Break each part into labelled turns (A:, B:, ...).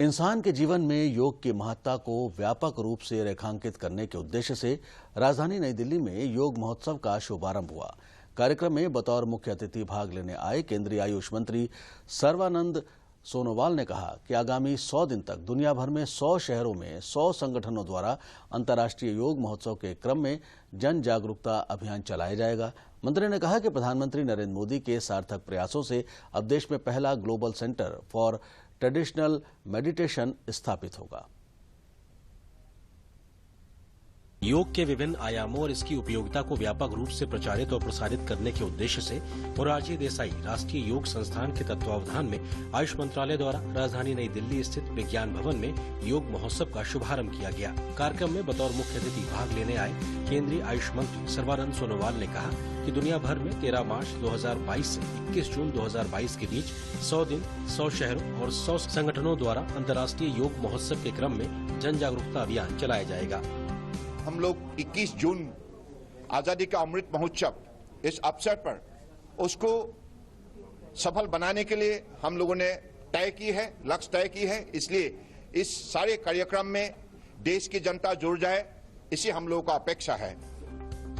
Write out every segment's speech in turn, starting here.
A: इंसान के जीवन में योग की महत्ता को व्यापक रूप से रेखांकित करने के उद्देश्य से राजधानी नई दिल्ली में योग महोत्सव का शुभारंभ हुआ। कार्यक्रम में बतौर मुख्य अतिथि भाग लेने आए केंद्रीय आयुष मंत्री सर्बानंद सोनोवाल ने कहा कि आगामी 100 दिन तक दुनिया भर में 100 शहरों में 100 संगठनों द्वारा अंतर्राष्ट्रीय योग महोत्सव के क्रम में जन जागरूकता अभियान चलाया जाएगा। मंत्री ने कहा कि प्रधानमंत्री नरेंद्र मोदी के सार्थक प्रयासों से अब देश में पहला global centre for traditional meditation स्थापित होगा।
B: योग के विभिन्न आयामों और इसकी उपयोगिता को व्यापक रूप से प्रचारित और प्रसारित करने के उद्देश्य से मोरारजी देसाई राष्ट्रीय योग संस्थान के तत्वावधान में आयुष मंत्रालय द्वारा राजधानी नई दिल्ली स्थित विज्ञान भवन में योग महोत्सव का शुभारंभ किया गया। कार्यक्रम में बतौर मुख्य अतिथि भाग लेने आए केंद्रीय आयुष मंत्री सर्बानंद सोनोवाल ने कहा कि दुनिया भर में 13 मार्च 2022 से 21 जून 2022 के बीच 100 दिन 100 शहरों और 100 संगठनों द्वारा अंतर्राष्ट्रीय योग महोत्सव के क्रम में जन जागरूकता अभियान चलाया जाएगा।
C: हम लोग 21 जून आजादी का अमृत महोत्सव इस अवसर पर उसको सफल बनाने के लिए हम लोगों ने तय की है, लक्ष्य तय की है। इसलिए इस सारे कार्यक्रम में देश की जनता जुड़ जाए, इसी हम लोगों का अपेक्षा है।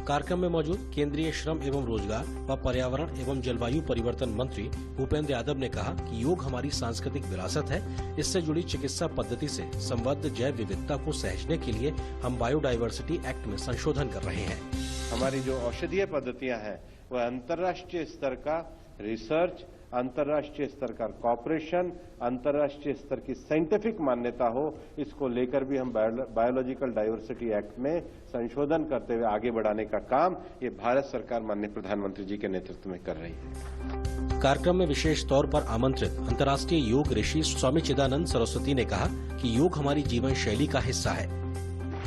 B: कार्यक्रम में मौजूद केंद्रीय श्रम एवं रोजगार व पर्यावरण एवं जलवायु परिवर्तन मंत्री भूपेंद्र यादव ने कहा कि योग हमारी सांस्कृतिक विरासत है। इससे जुड़ी चिकित्सा पद्धति से संबद्ध जैव विविधता को सहेजने के लिए हम बायोडायवर्सिटी एक्ट में संशोधन कर रहे हैं।
D: हमारी जो औषधीय पद्धतियां हैं वह अंतर्राष्ट्रीय स्तर का रिसर्च, अंतर्राष्ट्रीय स्तर का कॉपरेशन, अंतर्राष्ट्रीय स्तर की साइंटिफिक मान्यता हो, इसको लेकर भी हम बायोलॉजिकल डाइवर्सिटी एक्ट में संशोधन करते हुए आगे बढ़ाने का काम ये भारत सरकार माननीय प्रधानमंत्री जी के नेतृत्व में कर रही है।
B: कार्यक्रम में विशेष तौर पर आमंत्रित अंतर्राष्ट्रीय योग ऋषि स्वामी चिदानंद सरस्वती ने कहा कि योग हमारी जीवन शैली का हिस्सा है।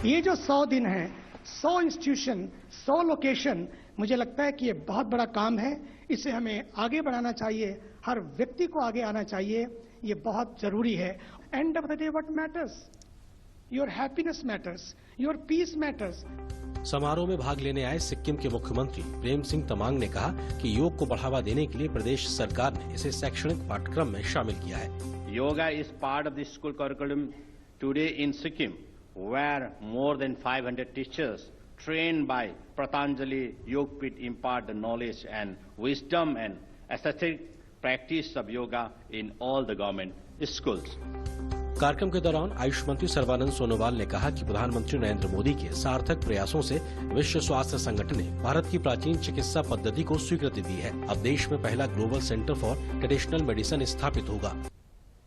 E: ये जो 100 दिन है, 100 इंस्टीट्यूशन, 100 लोकेशन, मुझे लगता है कि ये बहुत बड़ा काम है। इसे हमें आगे बढ़ाना चाहिए, हर व्यक्ति को आगे आना चाहिए, ये बहुत जरूरी है। End of the day what matters, your happiness matters, your peace matters.
B: समारोह में भाग लेने आए सिक्किम के मुख्यमंत्री प्रेम सिंह तमांग ने कहा कि योग को बढ़ावा देने के लिए प्रदेश सरकार ने इसे शैक्षणिक पाठ्यक्रम में शामिल किया है।
F: Yoga is part of the school curriculum today in Sikkim, where more than 500 teachers trained by Patanjali Yogpit impart the knowledge and wisdom and aesthetic practice of yoga in all the government schools.
B: कार्यक्रम के दौरान आयुष मंत्री सर्बानंद सोनोवाल ने कहा कि प्रधानमंत्री नरेंद्र मोदी के सार्थक प्रयासों से विश्व स्वास्थ्य संगठन ने भारत की प्राचीन चिकित्सा पद्धति को स्वीकृति दी है। अब देश में पहला global centre for traditional medicine स्थापित होगा।